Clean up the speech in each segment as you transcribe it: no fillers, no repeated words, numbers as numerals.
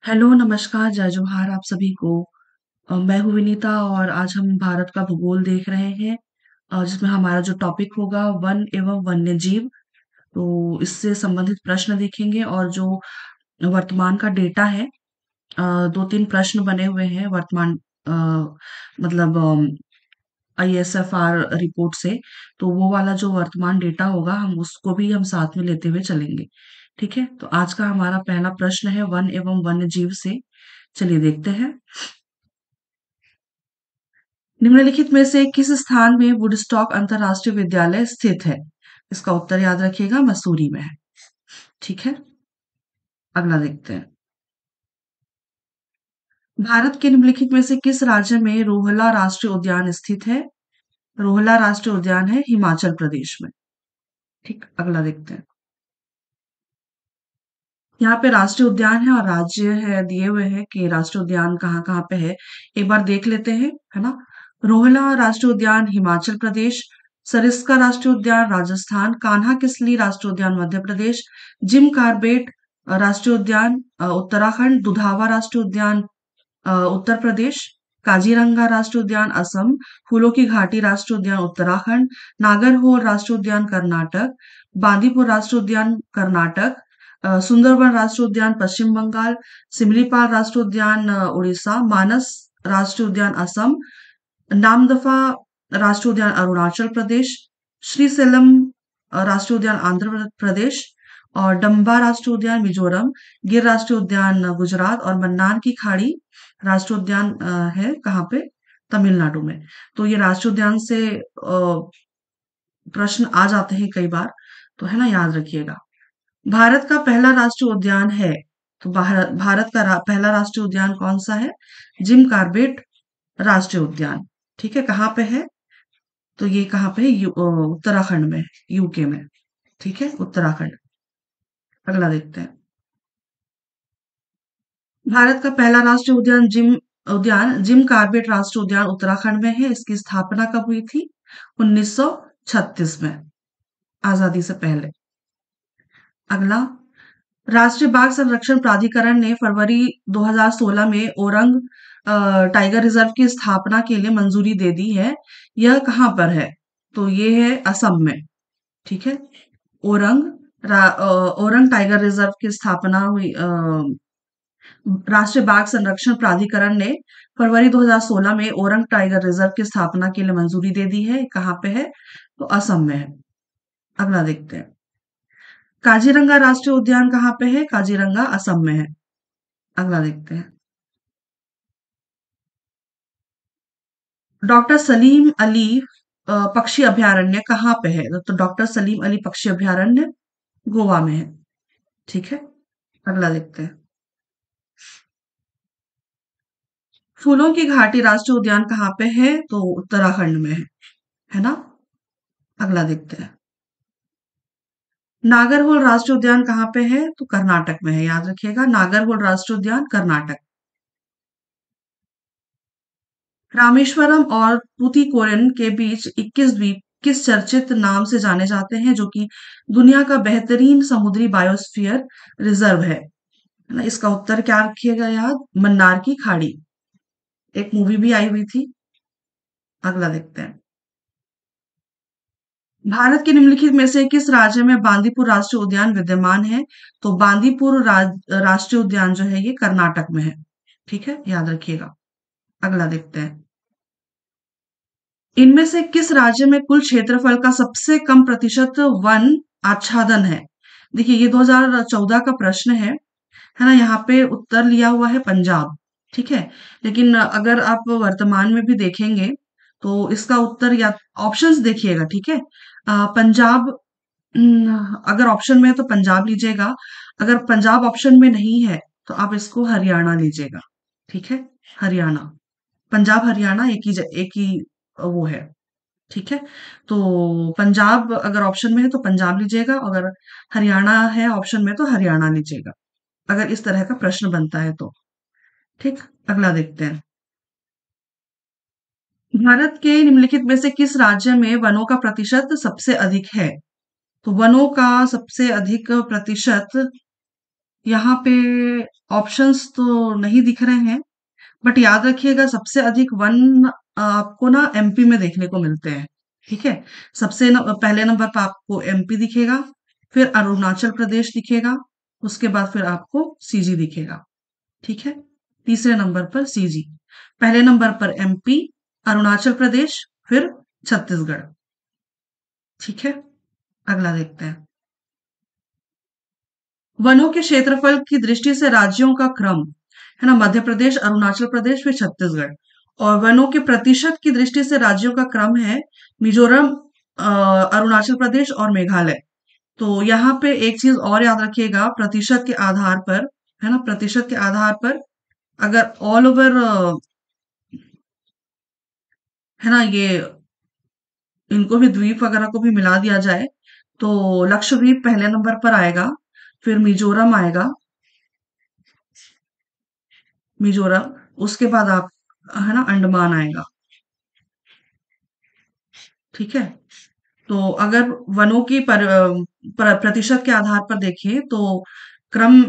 Hello, नमस्कार, जय जोहार आप सभी को। मैं हूँ विनीता और आज हम भारत का भूगोल देख रहे हैं जिसमें हमारा जो टॉपिक होगा वन एवं वन्यजीव। तो इससे संबंधित प्रश्न देखेंगे और जो वर्तमान का डेटा है। 2-3 प्रश्न बने हुए हैं वर्तमान अ, मतलब आईएसएफआर रिपोर्ट से। तो वो वाला जो वर्तमान डेटा होगा हम उसको भी हम साथ में लेते हुए चलेंगे। ठीक है? तो आज का हमारा पहला प्रश्न है वन एवं वन्यजीव से। चलिए देखते हैं। निम्नलिखित में से किस स्थान में वुडस्टॉक अंतरराष्ट्रीय विद्यालय स्थित है? इसका उत्तर याद रखिएगा, मसूरी में है। ठीक है, अगला देखते हैं। भारत के निम्नलिखित में से किस राज्य में रोहला राष्ट्रीय उद्यान स्थित है? रोहला राष्ट्रीय उद्यान है हिमाचल प्रदेश में। ठीक, अगला देखते हैं। यहाँ पे राष्ट्रीय उद्यान है और राज्य है दिए हुए हैं कि राष्ट्रीय उद्यान कहाँ कहाँ पे है। एक बार देख लेते हैं, है ना। रोहला राष्ट्रीय उद्यान हिमाचल प्रदेश, सरिस्का राष्ट्रीय उद्यान राजस्थान, कान्हा किसली राष्ट्रीय उद्यान मध्य प्रदेश, जिम कार्बेट राष्ट्रीय उद्यान उत्तराखंड, दुधावा राष्ट्रीय उद्यान उत्तर प्रदेश, काजीरंगा राष्ट्रीय उद्यान असम, फूलों की घाटी राष्ट्रीय उद्यान उत्तराखंड, नागरहोल राष्ट्रीय उद्यान कर्नाटक, बांदीपुर राष्ट्रीय उद्यान कर्नाटक, सुंदरबन राष्ट्रीय उद्यान पश्चिम बंगाल, सिमलीपाल राष्ट्रीय उद्यान उड़ीसा, मानस राष्ट्रीय उद्यान असम, नामदफा राष्ट्रीय उद्यान अरुणाचल प्रदेश, श्रीसेलम राष्ट्रीय उद्यान आंध्र प्रदेश और डंबा राष्ट्रीय उद्यान मिजोरम, गिर राष्ट्रीय उद्यान गुजरात और मन्नार की खाड़ी राष्ट्रीय उद्यान है कहाँ पे? तमिलनाडु में। तो ये राष्ट्रीय उद्यान से प्रश्न आ जाते हैं कई बार, तो है ना, याद रखिएगा। भारत का पहला राष्ट्रीय उद्यान है, तो भारत का पहला राष्ट्रीय उद्यान कौन सा है? जिम कार्बेट राष्ट्रीय उद्यान। ठीक है, कहाँ पे है? तो ये कहाँ पे है? उत्तराखंड में, यूके में। ठीक है, उत्तराखंड। अगला देखते हैं। भारत का पहला राष्ट्रीय उद्यान जिम कार्बेट राष्ट्रीय उद्यान उत्तराखंड में है। इसकी स्थापना कब हुई थी? 1936 में, आजादी से पहले। अगला, राष्ट्रीय बाघ संरक्षण प्राधिकरण ने फरवरी 2016 में ओरंग टाइगर रिजर्व की स्थापना के लिए मंजूरी दे दी है। यह कहाँ पर है? तो ये है असम में। ठीक है, ओरंग ओरंग टाइगर रिजर्व की स्थापना हुई। राष्ट्रीय बाघ संरक्षण प्राधिकरण ने फरवरी 2016 में ओरंग टाइगर रिजर्व की स्थापना के लिए मंजूरी दे दी है। कहाँ पे है? तो असम में है। अगला देखते हैं। काजीरंगा राष्ट्रीय उद्यान कहाँ पे है? काजीरंगा असम में है। अगला देखते हैं। डॉक्टर सलीम अली पक्षी अभयारण्य कहाँ पे है? तो डॉक्टर सलीम अली पक्षी अभयारण्य गोवा में है। ठीक है, अगला देखते हैं। फूलों की घाटी राष्ट्रीय उद्यान कहाँ पे है? तो उत्तराखंड में है ना। अगला देखते हैं। नागरहोल राष्ट्रीय उद्यान कहाँ पे है? तो कर्नाटक में है, याद रखिएगा, नागरहोल राष्ट्रीय उद्यान कर्नाटक। रामेश्वरम और तूतीकोरिन के बीच 21 द्वीप किस चर्चित नाम से जाने जाते हैं, जो कि दुनिया का बेहतरीन समुद्री बायोस्फीयर रिजर्व है ना। इसका उत्तर क्या रखिएगा याद? मन्नार की खाड़ी। एक मूवी भी आई हुई थी। अगला देखते हैं। भारत के निम्नलिखित में से किस राज्य में बांदीपुर राष्ट्रीय उद्यान विद्यमान है? तो बांदीपुर राष्ट्रीय उद्यान जो है ये कर्नाटक में है। ठीक है, याद रखिएगा। अगला देखते हैं। इनमें से किस राज्य में कुल क्षेत्रफल का सबसे कम प्रतिशत वन आच्छादन है? देखिए, ये 2014 का प्रश्न है ना। यहाँ पे उत्तर लिया हुआ है पंजाब। ठीक है, लेकिन अगर आप वर्तमान में भी देखेंगे तो इसका उत्तर या ऑप्शंस देखिएगा। ठीक है, पंजाब, अगर ऑप्शन में है तो पंजाब लीजिएगा। अगर पंजाब ऑप्शन में नहीं है तो आप इसको हरियाणा लीजिएगा। ठीक है, हरियाणा। पंजाब हरियाणा एक ही वो है। ठीक है, तो पंजाब अगर ऑप्शन में है तो पंजाब लीजिएगा, अगर हरियाणा है ऑप्शन में तो हरियाणा लीजिएगा, अगर इस तरह का प्रश्न बनता है तो। ठीक, अगला देखते हैं। भारत के निम्नलिखित में से किस राज्य में वनों का प्रतिशत सबसे अधिक है? तो वनों का सबसे अधिक प्रतिशत यहाँ पे ऑप्शंस तो नहीं दिख रहे हैं, बट याद रखिएगा सबसे अधिक वन आपको ना एमपी में देखने को मिलते हैं। ठीक है, पहले नंबर पर आपको एमपी दिखेगा, फिर अरुणाचल प्रदेश दिखेगा, उसके बाद फिर आपको सीजी दिखेगा। ठीक है, तीसरे नंबर पर सीजी, पहले नंबर पर एमपी, अरुणाचल प्रदेश, फिर छत्तीसगढ़। ठीक है, अगला देखते हैं। वनों के क्षेत्रफल की दृष्टि से राज्यों का क्रम है ना, मध्य प्रदेश, अरुणाचल प्रदेश, फिर छत्तीसगढ़। और वनों के प्रतिशत की दृष्टि से राज्यों का क्रम है मिजोरम, अरुणाचल प्रदेश और मेघालय। तो यहाँ पे एक चीज और याद रखिएगा, प्रतिशत के आधार पर, है ना, प्रतिशत के आधार पर अगर ऑल ओवर है ना, ये इनको भी द्वीप वगैरह को भी मिला दिया जाए तो लक्षद्वीप पहले नंबर पर आएगा, फिर मिजोरम आएगा, मिजोरम, उसके बाद आप है ना अंडमान आएगा। ठीक है, तो अगर वनों की प्रतिशत के आधार पर देखें तो क्रम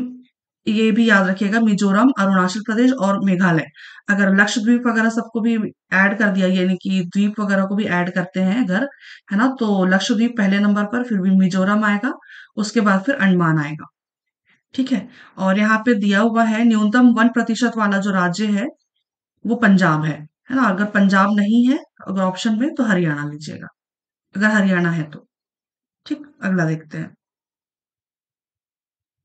ये भी याद रखिएगा, मिजोरम, अरुणाचल प्रदेश और मेघालय। अगर लक्षद्वीप वगैरह सबको भी ऐड कर दिया, यानी कि द्वीप वगैरह को भी ऐड करते हैं अगर, है ना, तो लक्षद्वीप पहले नंबर पर, फिर भी मिजोरम आएगा, उसके बाद फिर अंडमान आएगा। ठीक है, और यहाँ पे दिया हुआ है न्यूनतम 1% वाला जो राज्य है वो पंजाब है ना। अगर पंजाब नहीं है अगर ऑप्शन में, तो हरियाणा लीजिएगा, अगर हरियाणा है तो। ठीक, अगला देखते हैं।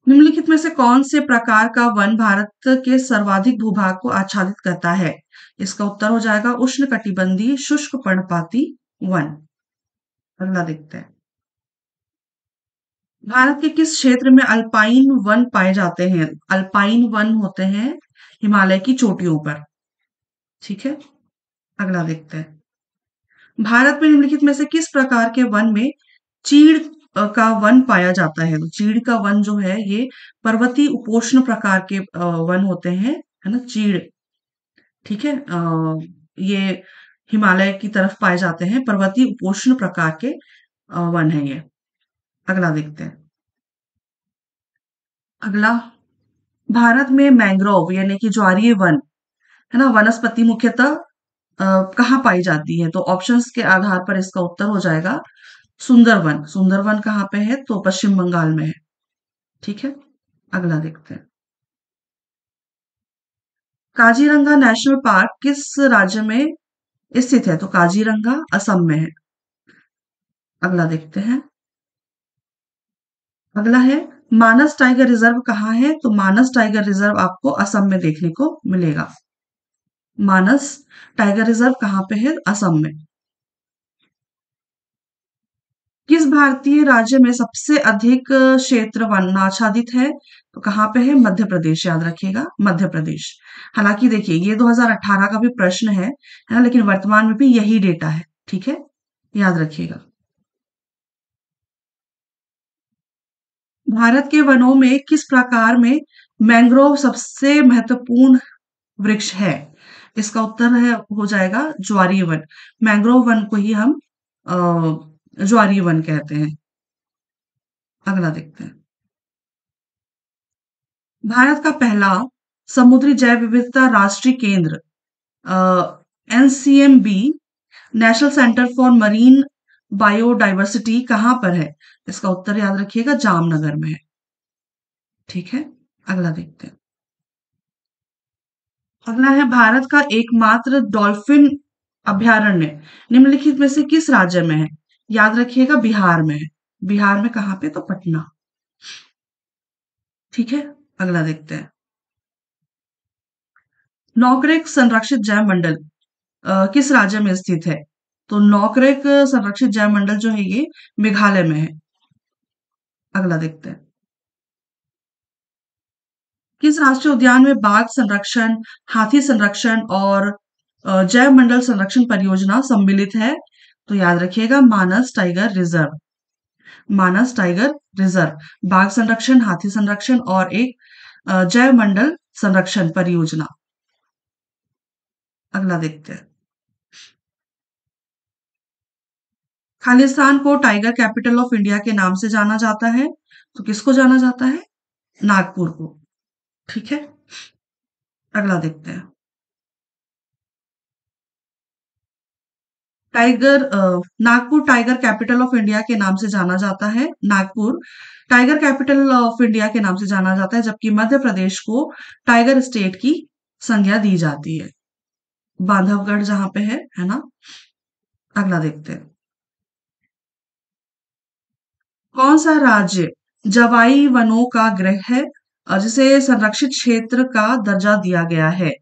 निम्नलिखित में से कौन से प्रकार का वन भारत के सर्वाधिक भूभाग को आच्छादित करता है? इसका उत्तर हो जाएगा उष्णकटिबंधीय शुष्क पर्णपाती वन। अगला देखते हैं। भारत के किस क्षेत्र में अल्पाइन वन पाए जाते हैं? अल्पाइन वन होते हैं हिमालय की चोटियों पर। ठीक है, अगला देखते हैं। भारत में निम्नलिखित में से किस प्रकार के वन में चीड़ का वन पाया जाता है? तो चीड़ का वन जो है ये पर्वतीय उपोष्ण प्रकार के वन होते हैं, है ना, चीड़। ठीक है, ये हिमालय की तरफ पाए जाते हैं, पर्वतीय उपोष्ण प्रकार के वन है ये। अगला देखते हैं। अगला, भारत में मैंग्रोव यानी कि ज्वारीय वन, है ना, वनस्पति मुख्यतः कहाँ पाई जाती है? तो ऑप्शंस के आधार पर इसका उत्तर हो जाएगा सुंदरवन। सुंदरवन कहाँ पे है? तो पश्चिम बंगाल में है। ठीक है, अगला देखते हैं। काजीरंगा नेशनल पार्क किस राज्य में स्थित है? तो काजीरंगा असम में है। अगला देखते हैं। अगला है मानस टाइगर रिजर्व कहाँ है? तो मानस टाइगर रिजर्व आपको असम में देखने को मिलेगा। मानस टाइगर रिजर्व कहाँ पे है? असम में। किस भारतीय राज्य में सबसे अधिक क्षेत्र वनाच्छादित है? तो कहाँ पे है? मध्य प्रदेश, याद रखिएगा, मध्य प्रदेश। हालांकि देखिए ये 2018 का भी प्रश्न है ना, लेकिन वर्तमान में भी यही डेटा है। ठीक है, याद रखिएगा। भारत के वनों में किस प्रकार में मैंग्रोव सबसे महत्वपूर्ण वृक्ष है? इसका उत्तर है हो जाएगा ज्वारीय वन। मैंग्रोव वन को ही हम ज्वारीय वन कहते हैं। अगला देखते हैं। भारत का पहला समुद्री जैव विविधता राष्ट्रीय केंद्र NCMB, national centre for marine biodiversity, कहाँ पर है? इसका उत्तर याद रखिएगा जामनगर में है। ठीक है, अगला देखते हैं। अगला है भारत का एकमात्र डॉल्फिन अभयारण्य निम्नलिखित में से किस राज्य में है? याद रखिएगा बिहार में है। बिहार में कहाँ पे? तो पटना। ठीक है, अगला देखते हैं। नौकरेक संरक्षित जैव मंडल किस राज्य में स्थित है? तो नौकरेक संरक्षित जैव मंडल जो है ये मेघालय में है। अगला देखते हैं। किस राष्ट्रीय उद्यान में बाघ संरक्षण, हाथी संरक्षण और जैव मंडल संरक्षण परियोजना सम्मिलित है? तो याद रखिएगा मानस टाइगर रिजर्व। मानस टाइगर रिजर्व, बाघ संरक्षण, हाथी संरक्षण और एक जैव मंडल संरक्षण परियोजना। अगला देखते हैं। खालिस्तान को टाइगर कैपिटल ऑफ इंडिया के नाम से जाना जाता है, तो किसको जाना जाता है? नागपुर को। ठीक है, अगला देखते हैं। Nagpur tiger capital of India के नाम से जाना जाता है। Nagpur tiger capital of India के नाम से जाना जाता है, जबकि मध्य प्रदेश को टाइगर स्टेट की संज्ञा दी जाती है। बांधवगढ़ जहां पे है ना। अगला देखते हैं। कौन सा राज्य जवाई वनों का गृह है और जिसे संरक्षित क्षेत्र का दर्जा दिया गया है?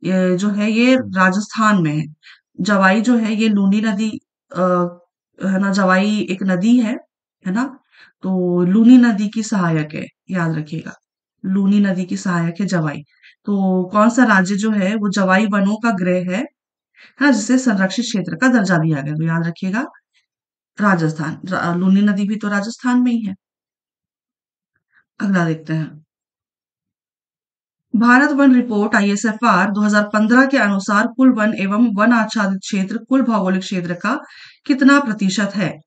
ये जो है ये राजस्थान में है। जवाई जो है ये लूनी नदी आ, है ना। जवाई एक नदी है ना। तो लूनी नदी की सहायक है, याद रखिएगा। लूनी नदी की सहायक है जवाई। तो कौन सा राज्य जो है वो जवाई वनों का गृह है, हाँ, जिसे संरक्षित क्षेत्र का दर्जा दिया गया, तो याद रखिएगा राजस्थान। लूनी नदी भी तो राजस्थान में ही है। अगला देखते हैं। भारत वन रिपोर्ट आईएसएफआर 2015 के अनुसार कुल वन एवं वन आच्छादित क्षेत्र कुल भौगोलिक क्षेत्र का कितना प्रतिशत है?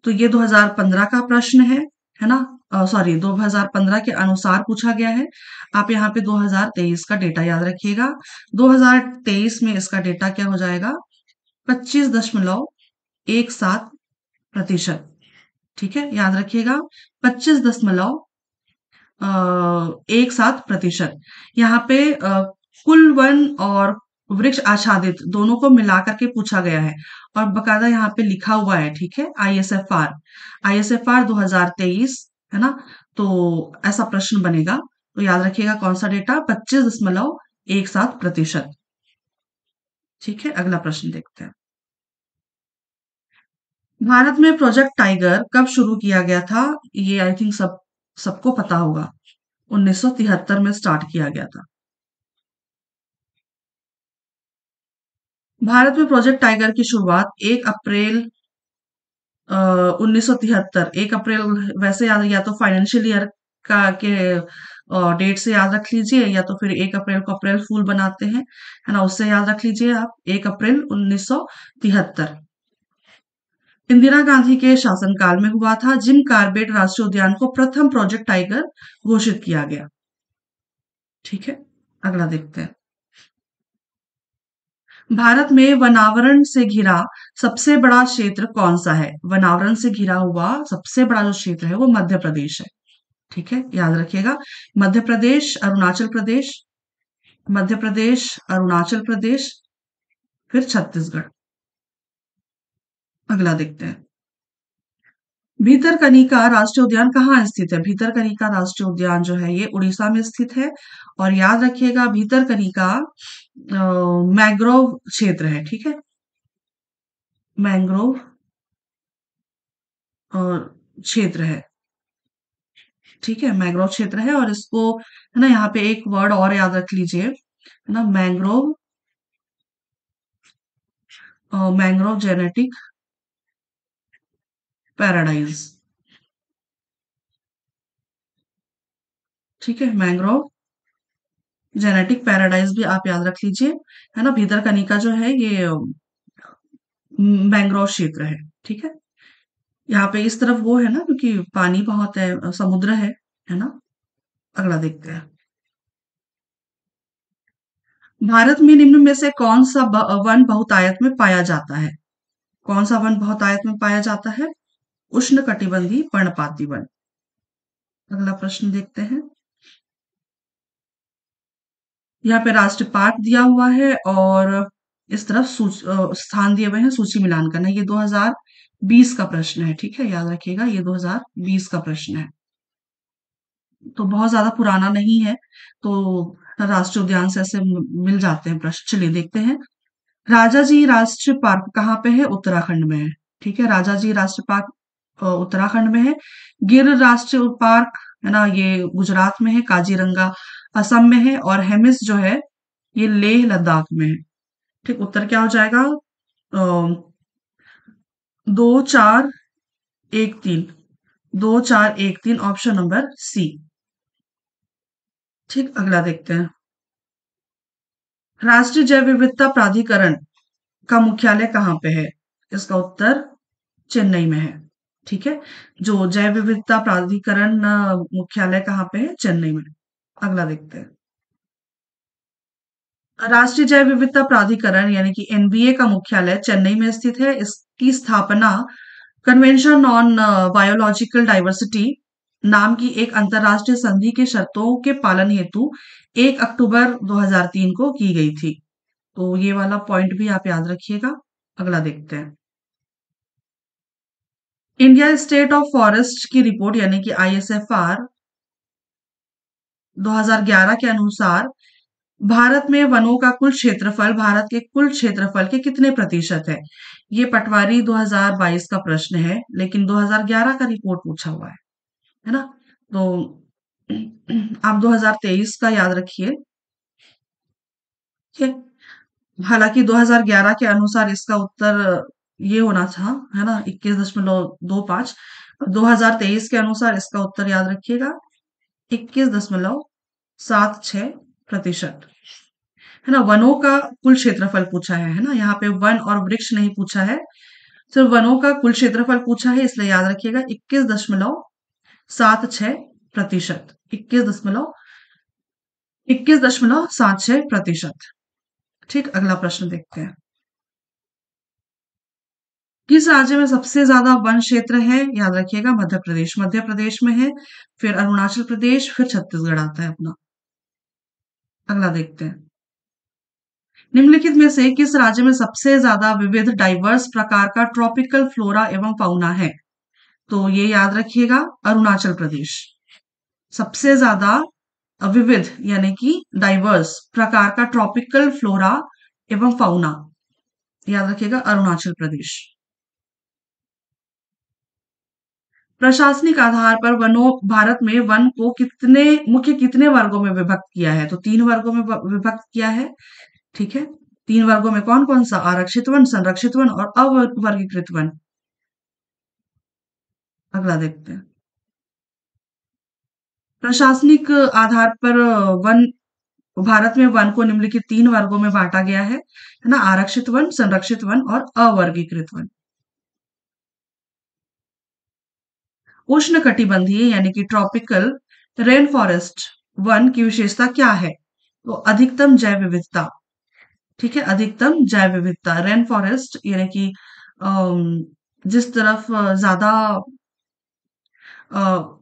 तो ये 2015 का प्रश्न है ना। सॉरी, 2015 के अनुसार पूछा गया है। आप यहाँ पे 2023 का डेटा याद रखिएगा। 2023 में इसका डेटा क्या हो जाएगा? 25.17%। ठीक है, याद रखिएगा। 25.17%। यहाँ पे कुल वन और वृक्ष आच्छादित दोनों को मिलाकर के पूछा गया है और बकायदा यहाँ पे लिखा हुआ है। ठीक है, आईएसएफआर 2023 है ना। तो ऐसा प्रश्न बनेगा, तो याद रखिएगा कौन सा डेटा? 25.17%। ठीक है, अगला प्रश्न देखते हैं। भारत में प्रोजेक्ट टाइगर कब शुरू किया गया था? ये आई थिंक सबको पता होगा। 1973 में स्टार्ट किया गया था। भारत में प्रोजेक्ट टाइगर की शुरुआत 1 अप्रैल 1973, 1 अप्रैल। वैसे याद, या तो फाइनेंशियल ईयर का के डेट से याद रख लीजिए, या तो फिर 1 अप्रैल को अप्रैल फूल बनाते हैं, है ना, उससे याद रख लीजिए आप। 1 अप्रैल 1973 इंदिरा गांधी के शासनकाल में हुआ था। जिम कार्बेट राष्ट्रीय उद्यान को प्रथम प्रोजेक्ट टाइगर घोषित किया गया। ठीक है, अगला देखते हैं। भारत में वनावरण से घिरा सबसे बड़ा क्षेत्र कौन सा है? वनावरण से घिरा हुआ सबसे बड़ा जो क्षेत्र है वो मध्य प्रदेश है। ठीक है, याद रखिएगा। मध्य प्रदेश, अरुणाचल प्रदेश, मध्य प्रदेश, अरुणाचल प्रदेश, फिर छत्तीसगढ़। अगला देखते हैं। भीतरकनिका राष्ट्रीय उद्यान कहाँ स्थित है? भीतरकनिका राष्ट्रीय उद्यान जो है ये उड़ीसा में स्थित है। और याद रखिएगा भीतरकनिका मैंग्रोव क्षेत्र है। ठीक है, मैंग्रोव क्षेत्र है। ठीक है, मैंग्रोव क्षेत्र है। और इसको है ना, यहाँ पे एक वर्ड और याद रख लीजिए, है ना, मैंग्रोव, मैंग्रोव जेनेटिक पैराडाइज। ठीक है, मैंग्रोव जेनेटिक पैराडाइज भी आप याद रख लीजिए, है ना। भीतरकनिका जो है ये मैंग्रोव क्षेत्र है। ठीक है, यहाँ पे इस तरफ वो है ना, क्योंकि पानी बहुत है, समुद्र है ना। अगला देखते हैं। भारत में निम्न में से कौन सा वन बहुतायत में पाया जाता है? कौन सा वन बहुतायत में पाया जाता है? उष्णकटिबंधीय पर्णपाती वन। अगला प्रश्न देखते हैं। यहाँ पे राष्ट्रीय पाठ दिया हुआ है और इस तरफ स्थान दिए हुए हैं, सूची मिलान करना। ये 2020 का प्रश्न है। ठीक है, याद रखिएगा ये 2020 का प्रश्न है, तो बहुत ज्यादा पुराना नहीं है। तो राष्ट्रीय उद्यान से ऐसे मिल जाते हैं प्रश्न। चलिए देखते हैं। राजा जी राष्ट्रीय पार्क कहाँ पे है? उत्तराखंड में है। ठीक है, राजा जी राष्ट्रीय पार्क उत्तराखंड में है। गिर राष्ट्रीय पार्क है ना, ये गुजरात में है। काजीरंगा असम में है। और हेमिस जो है ये लेह लद्दाख में है। ठीक, उत्तर क्या हो जाएगा? 2413, 2413, ऑप्शन नंबर सी। ठीक, अगला देखते हैं। राष्ट्रीय जैव विविधता प्राधिकरण का मुख्यालय कहाँ पे है? इसका उत्तर चेन्नई में है। ठीक है। जो जैव विविधता प्राधिकरण मुख्यालय कहाँ पे है? चेन्नई में। अगला देखते हैं। राष्ट्रीय जैव विविधता प्राधिकरण यानी कि एनबीए का मुख्यालय चेन्नई में स्थित है। इसकी स्थापना कन्वेंशन ऑन बायोलॉजिकल डाइवर्सिटी नाम की एक अंतरराष्ट्रीय संधि के शर्तों के पालन हेतु 1 अक्टूबर 2003 को की गई थी। तो ये वाला पॉइंट भी आप याद रखिएगा। अगला देखते हैं। इंडिया स्टेट ऑफ फॉरेस्ट की रिपोर्ट यानी कि आईएसएफआर 2011 के अनुसार भारत में वनों का कुल क्षेत्रफल भारत के कुल क्षेत्रफल के कितने प्रतिशत है? ये पटवारी 2022 का प्रश्न है, लेकिन 2011 का रिपोर्ट पूछा हुआ है ना? तो आप 2023 का याद रखिए। ठीक है। हालांकि 2011 के अनुसार इसका उत्तर ये होना था, है ना? 21.25। 2023 के अनुसार इसका उत्तर याद रखिएगा, 21.76%। है ना? वनों का कुल क्षेत्रफल पूछा है ना? यहाँ पे वन और वृक्ष नहीं पूछा है, सिर्फ वनों का कुल क्षेत्रफल पूछा है, इसलिए याद रखिएगा 21.76%। 21.76%। ठीक, अगला प्रश्न देखते हैं। किस राज्य में सबसे ज्यादा वन क्षेत्र है? याद रखिएगा मध्य प्रदेश। मध्य प्रदेश में है, फिर अरुणाचल प्रदेश, फिर छत्तीसगढ़ आता है अपना। अगला देखते हैं। निम्नलिखित में से किस राज्य में सबसे ज्यादा विविध डाइवर्स प्रकार का ट्रॉपिकल फ्लोरा एवं फाउना है? तो ये याद रखिएगा, अरुणाचल प्रदेश। सबसे ज्यादा विविध यानी कि डाइवर्स प्रकार का ट्रॉपिकल फ्लोरा एवं फाउना, याद रखिएगा, अरुणाचल प्रदेश। प्रशासनिक आधार पर वनों भारत में वन को कितने वर्गों में विभक्त किया है? तो 3 वर्गों में विभक्त किया है। ठीक है। 3 वर्गों में कौन कौन सा? आरक्षित वन, संरक्षित वन और अवर्गीकृत वन। अगला देखते हैं। प्रशासनिक आधार पर वन भारत में वन को निम्नलिखित 3 वर्गों में बांटा गया है ना? आरक्षित वन, संरक्षित वन और अवर्गीकृत वन। उष्ण कटिबंधीय यानी कि ट्रॉपिकल रेन फॉरेस्ट वन की विशेषता क्या है? तो अधिकतम जैव विविधता। ठीक है, अधिकतम जैव विविधता। रेन फॉरेस्ट यानी कि जिस तरफ ज्यादा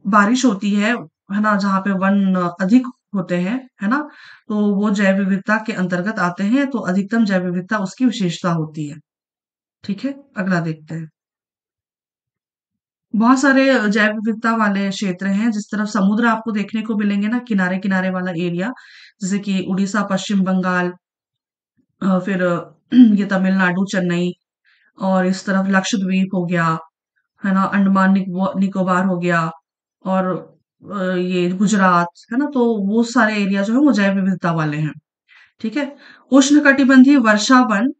बारिश होती है ना, जहाँ पे वन अधिक होते हैं, है ना, तो वो जैव विविधता के अंतर्गत आते हैं। तो अधिकतम जैव विविधता उसकी विशेषता होती है। ठीक है, अगला देखते हैं। बहुत सारे जैव विविधता वाले क्षेत्र हैं, जिस तरफ समुद्र आपको देखने को मिलेंगे ना, किनारे किनारे वाला एरिया, जैसे कि उड़ीसा, पश्चिम बंगाल, फिर ये तमिलनाडु, चेन्नई, और इस तरफ लक्षद्वीप हो गया, है ना, अंडमान निकोबार हो गया, और ये गुजरात, है ना, तो वो सारे एरिया जो है वो जैव विविधता वाले हैं। ठीक है। उष्णकटिबंधीय वर्षा वन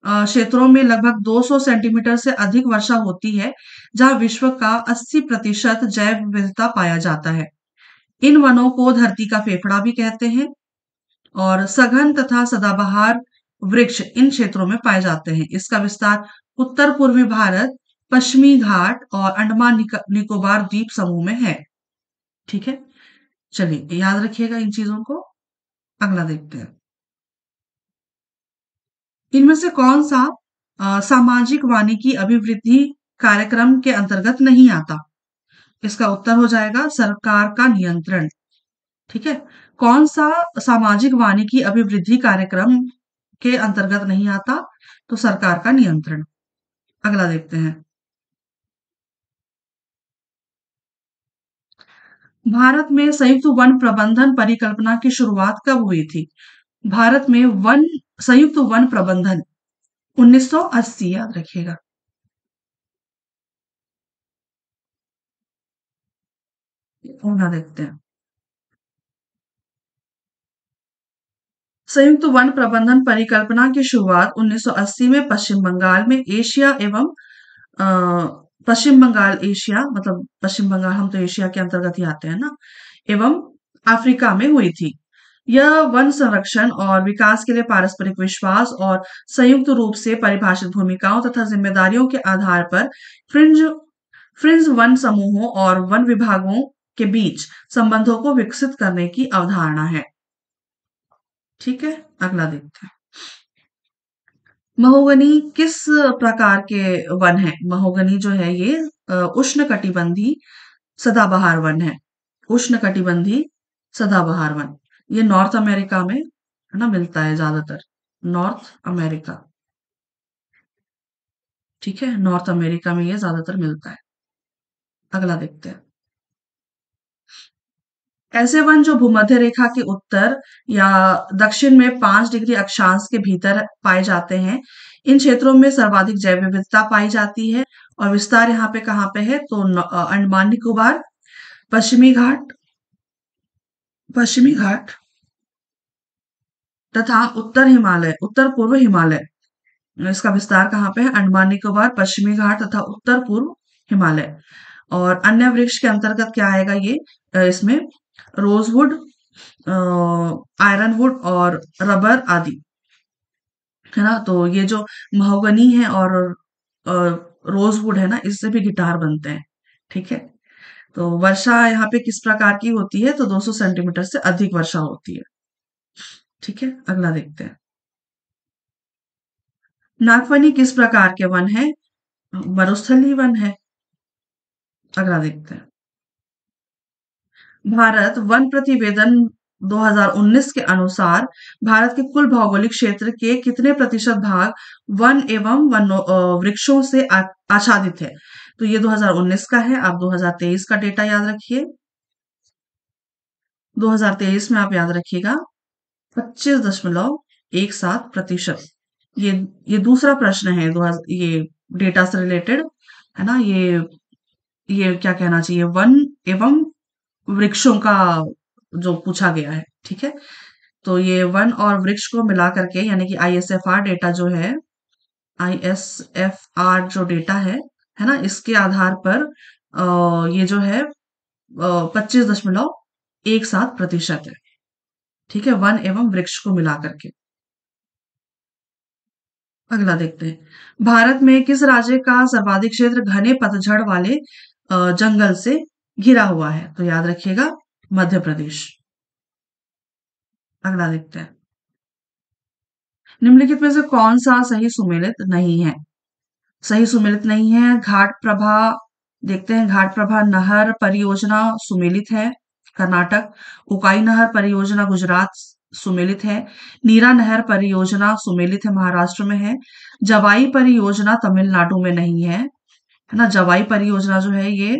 क्षेत्रों में लगभग 200 सेंटीमीटर से अधिक वर्षा होती है, जहां विश्व का 80% जैव विविधता पाया जाता है। इन वनों को धरती का फेफड़ा भी कहते हैं, और सघन तथा सदाबहार वृक्ष इन क्षेत्रों में पाए जाते हैं। इसका विस्तार उत्तर पूर्वी भारत, पश्चिमी घाट और अंडमान निकोबार द्वीप समूह में है। ठीक है, चलिए याद रखिएगा इन चीजों को। अगला देखते हैं। इनमें से कौन सा सामाजिक वानिकी अभिवृद्धि कार्यक्रम के अंतर्गत नहीं आता? इसका उत्तर हो जाएगा सरकार का नियंत्रण। ठीक है। कौन सा सामाजिक वानिकी अभिवृद्धि कार्यक्रम के अंतर्गत नहीं आता? तो सरकार का नियंत्रण। अगला देखते हैं। भारत में संयुक्त वन प्रबंधन परिकल्पना की शुरुआत कब हुई थी? भारत में संयुक्त वन प्रबंधन 1980, याद रखिएगा। अगला देखते हैं। संयुक्त वन प्रबंधन परिकल्पना की शुरुआत 1980 में पश्चिम बंगाल में एशिया एवं अ, पश्चिम बंगाल एशिया, मतलब पश्चिम बंगाल हम तो एशिया के अंतर्गत ही आते हैं ना, एवं अफ्रीका में हुई थी। यह वन संरक्षण और विकास के लिए पारस्परिक विश्वास और संयुक्त रूप से परिभाषित भूमिकाओं तथा जिम्मेदारियों के आधार पर फ्रिंज फ्रिंज वन समूहों और वन विभागों के बीच संबंधों को विकसित करने की अवधारणा है। ठीक है, अगला देखते हैं। महोगनी किस प्रकार के वन है? महोगनी जो है ये उष्णकटिबंधी सदाबहार वन है। उष्णकटिबंधी सदाबहार वन। ये नॉर्थ अमेरिका में है ना मिलता है ज्यादातर। North America. ठीक है, नॉर्थ अमेरिका में ये ज्यादातर मिलता है। अगला देखते हैं। ऐसे वन जो भूमध्य रेखा के उत्तर या दक्षिण में 5 डिग्री अक्षांश के भीतर पाए जाते हैं, इन क्षेत्रों में सर्वाधिक जैव विविधता पाई जाती है। और विस्तार यहाँ पे कहाँ पे है? तो अंडमान निकोबार, पश्चिमी घाट, पश्चिमी घाट तथा उत्तर हिमालय, उत्तर पूर्व हिमालय। इसका विस्तार कहाँ पे है? अंडमान निकोबार, पश्चिमी घाट तथा उत्तर पूर्व हिमालय। और अन्य वृक्ष के अंतर्गत क्या आएगा ये? इसमें रोजवुड, आयरनवुड और रबर आदि, है ना? तो ये जो महोगनी है और रोजवुड है ना, इससे भी गिटार बनते हैं। ठीक है, तो वर्षा यहाँ पे किस प्रकार की होती है? तो 200 सेंटीमीटर से अधिक वर्षा होती है। ठीक है, अगला देखते हैं। नागफनी किस प्रकार के वन है? मरुस्थलीय वन है। अगला देखते हैं। भारत वन प्रतिवेदन 2019 के अनुसार भारत के कुल भौगोलिक क्षेत्र के कितने प्रतिशत भाग वन एवं वृक्षों से आच्छादित है? तो ये 2019 का है। आप 2023 का डेटा याद रखिए। 2023 में आप याद रखिएगा 25.17%। ये ये दूसरा प्रश्न है ये डेटा से रिलेटेड, है ना? ये क्या कहना चाहिए? वन एवं वृक्षों का जो पूछा गया है। ठीक है, तो ये वन और वृक्ष को मिला करके यानी कि आईएसएफआर डेटा जो है, आईएसएफआर जो डेटा है ना, इसके आधार पर ये जो है 25.17% है। ठीक है, वन एवं वृक्ष को मिला करके। अगला देखते हैं। भारत में किस राज्य का सर्वाधिक क्षेत्र घने पतझड़ वाले जंगल से घिरा हुआ है? तो याद रखिएगा मध्य प्रदेश। अगला देखते हैं। निम्नलिखित में से कौन सा सही सुमेलित नहीं है? सही सुमेलित नहीं है। घाट प्रभा देखते हैं। घाट प्रभा नहर परियोजना सुमेलित है, कर्नाटक। उकाई नहर परियोजना गुजरात सुमेलित है। नीरा नहर परियोजना सुमेलित है, महाराष्ट्र में है। जवाई परियोजना तमिलनाडु में नहीं है ना? जवाई परियोजना जो है ये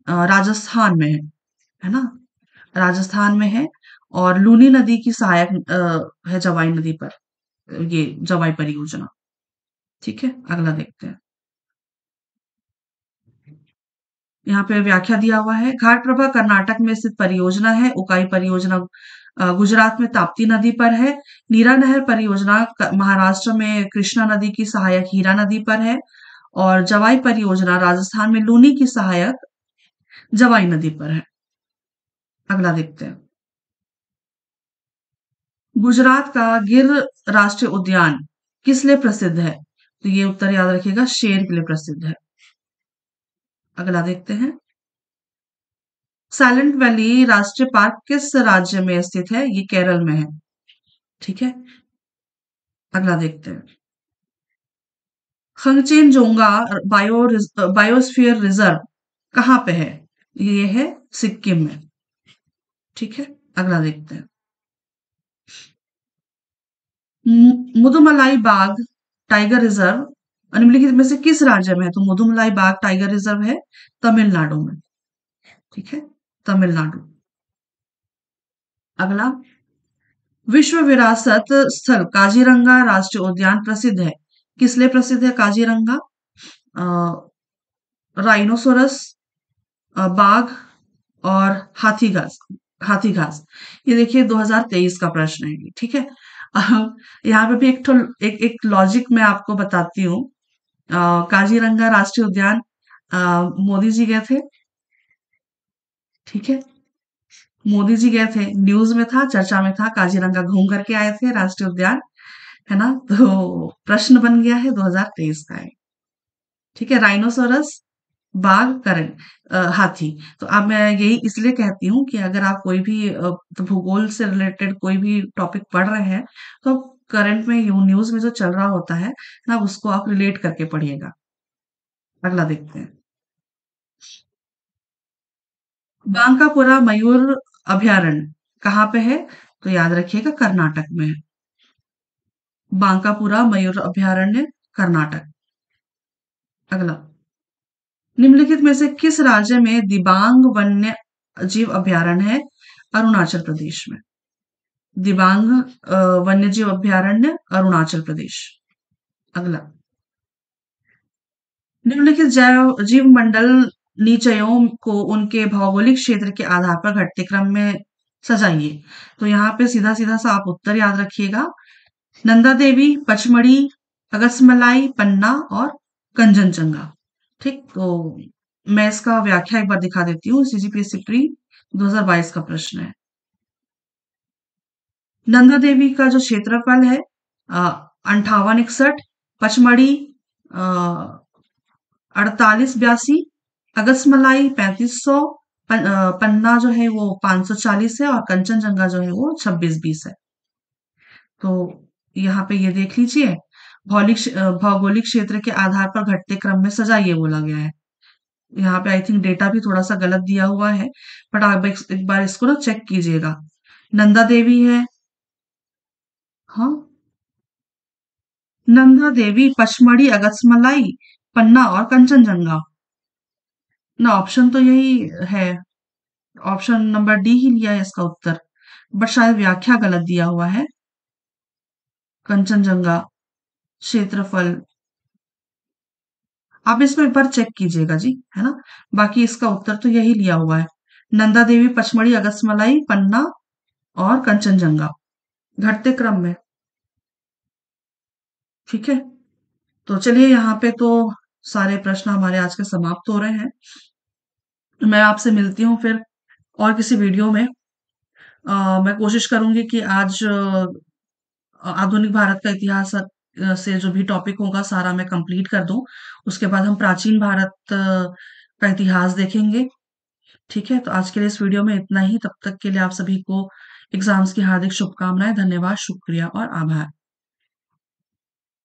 राजस्थान में है ना? राजस्थान में है। और लूनी नदी की सहायक है जवाई नदी पर ये जवाई परियोजना। ठीक है, अगला देखते हैं। यहाँ पे व्याख्या दिया हुआ है। घाट प्रभा कर्नाटक में स्थित परियोजना है। उकाई परियोजना गुजरात में ताप्ती नदी पर है। नीरा नहर परियोजना महाराष्ट्र में कृष्णा नदी की सहायक हीरा नदी पर है। और जवाई परियोजना राजस्थान में लूनी की सहायक जवाई नदी पर है। अगला देखते हैं। गुजरात का गिर राष्ट्रीय उद्यान किस लिए प्रसिद्ध है? तो ये उत्तर याद रखिएगा, शेर के लिए प्रसिद्ध है। अगला देखते हैं। साइलेंट वैली राष्ट्रीय पार्क किस राज्य में स्थित है? ये केरल में है। ठीक है, अगला देखते हैं। खंगचेनजोंगा बायोस्फीयर रिजर्व कहाँ पे है? ये है सिक्किम में। ठीक है, अगला देखते हैं। मुदुमलाई बाग टाइगर रिजर्व निम्नलिखित में से किस राज्य में है? तो मुदुमलाई बाग टाइगर रिजर्व है तमिलनाडु में। ठीक है, तमिलनाडु। अगला, विश्व विरासत स्थल काजीरंगा राष्ट्रीय उद्यान प्रसिद्ध है। किस लिए प्रसिद्ध है काजीरंगा? राइनोसोरस, बाघ और हाथी घास। ये देखिए 2023 का प्रश्न है ये। ठीक है, यहाँ पे भी एक लॉजिक मैं आपको बताती हूँ। काजीरंगा राष्ट्रीय उद्यान मोदी जी गए थे। ठीक है, मोदी जी गए थे, न्यूज में था, चर्चा में था, काजीरंगा घूम करके आए थे राष्ट्रीय उद्यान, है ना? तो प्रश्न बन गया है 2023 का है। ठीक है, राइनोसोरस, बाघ, करण, हाथी। तो अब मैं यही इसलिए कहती हूँ कि अगर आप कोई भी तो भूगोल से रिलेटेड कोई भी टॉपिक पढ़ रहे हैं, तो आप करंट में न्यूज़ में जो चल रहा होता है ना, उसको आप रिलेट करके पढ़िएगा। अगला देखते हैं। बांकापुरा मयूर अभयारण्य कहाँ पे है? तो याद रखिएगा कर्नाटक में है। बांकापुरा मयूर अभयारण्य, कर्नाटक। अगला, निम्नलिखित में से किस राज्य में दिबांग वन्य जीव अभयारण्य है? अरुणाचल प्रदेश में। दिबांग वन्यजीव अभयारण्य, अरुणाचल प्रदेश। अगला, निम्नलिखित जैव जीव मंडल निचयों को उनके भौगोलिक क्षेत्र के आधार पर घटते क्रम में सजाइए। तो यहाँ पे सीधा सीधा सा आप उत्तर याद रखिएगा। नंदा देवी, पचमढ़ी, अगस्मलाई, पन्ना और कंचनजंगा। ठीक, तो मैं इसका व्याख्या एक बार दिखा देती हूँ। सीजीपीएससी प्री 2022 का प्रश्न है। नंदा देवी का जो क्षेत्रफल है 5861, पचमढ़ी 4882, अगस्मलाई 3500, पन्ना जो है वो 540 है और कंचनजंगा जो है वो 2620 है। तो यहाँ पे ये देख लीजिए, भौगोलिक क्षेत्र के आधार पर घटते क्रम में सजाइए बोला गया है। यहाँ पे आई थिंक डेटा भी थोड़ा सा गलत दिया हुआ है, बट आप एक बार इसको ना चेक कीजिएगा। नंदा देवी है, हाँ, नंदा देवी, पचमढ़ी, अगस्मलाई, पन्ना और कंचनजंगा। ना ऑप्शन तो यही है, ऑप्शन नंबर डी ही लिया है इसका उत्तर, बट शायद व्याख्या गलत दिया हुआ है। कंचनजंगा क्षेत्रफल, आप इसको एक बार चेक कीजिएगा जी, है ना। बाकी इसका उत्तर तो यही लिया हुआ है, नंदा देवी, पचमढ़ी, अगस्मलाई, पन्ना और कंचनजंगा, घटते क्रम में। ठीक है, तो चलिए यहाँ पे तो सारे प्रश्न हमारे आज के समाप्त हो रहे हैं। मैं आपसे मिलती हूँ फिर और किसी वीडियो में। मैं कोशिश करूंगी कि आज आधुनिक भारत का इतिहास से जो भी टॉपिक होगा सारा मैं कंप्लीट कर दूं। उसके बाद हम प्राचीन भारत का इतिहास देखेंगे। ठीक है, तो आज के लिए इस वीडियो में इतना ही। तब तक के लिए आप सभी को एग्जाम्स की हार्दिक शुभकामनाएं। धन्यवाद, शुक्रिया और आभार।